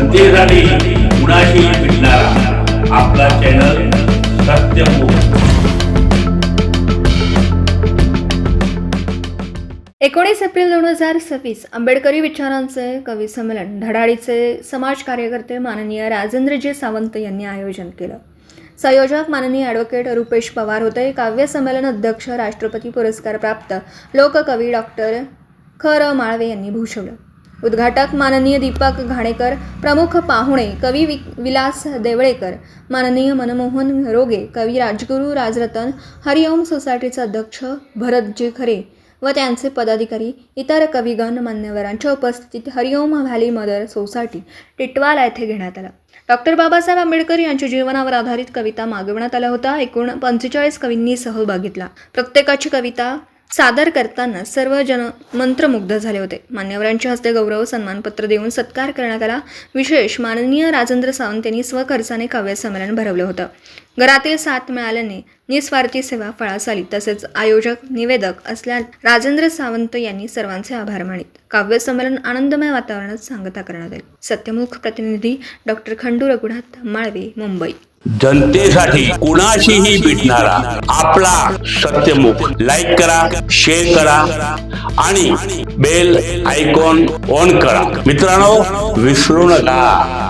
जनतेसाठी कुणाशी भेटणारा आपला चॅनल सत्यमुख। 19 एप्रिल 2026 आंबेडकरी विचारांचे कवी संमेलन धडाडीचे समाज कार्यकर्ते माननीय राजेंद्रजी सावंत यांनी आयोजन केलं। संयोजक माननीय ॲडव्होकेट रुपेश पवार होते। काव्य संमेलन अध्यक्ष राष्ट्रपती पुरस्कार प्राप्त लोककवी डॉक्टर ख.र. माळवे यांनी भूषवलं। उद्घाटक माननीय दीपक घाणेकर, प्रमुख पाहुणे कवी विलास देवळेकर, माननीय मनमोहन रोगे, कवी राजगुरू राजरतन, हरिओम सोसायटीचे अध्यक्ष भरतजी खरे व त्यांचे पदाधिकारी, इतर कविगण मान्यवरांच्या उपस्थितीत हरिओम व्हॅली मदर सोसायटी टिटवाला येथे घेण्यात आला। डॉक्टर बाबासाहेब आंबेडकर यांच्या जीवनावर आधारित कविता मागवण्यात आल्या होत्या। एकूण 45 कवींनी सहभाग घेतला। प्रत्येकाची कविता सादर करताना सर्व जन मंत्रमुग्ध झाले होते। मान्यवरांच्या हस्ते गौरव सन्मानपत्र देऊन सत्कार करण्यात आला। विशेष माननीय राजेंद्र सावंत यांनी स्वखर्चाने काव्य संमेलन भरवलं होतं। घरातील साथ मिळाल्याने निस्वार्थी सेवा फळास आली। तसेच आयोजक निवेदक असल्या राजेंद्र सावंत यांनी सर्वांचे आभार मानित काव्य संमेलन आनंदमय वातावरणात सांगता करण्यात आले। सत्यमुख प्रतिनिधी डॉक्टर खंडू रघुनाथ माळवे, मुंबई। जनतेसाठी कुणाशीही भेटणारा आपला सत्यमुख। लाईक करा, शेअर करा आणि बेल आयकॉन ऑन करा। मित्रांनो, विसरू नका।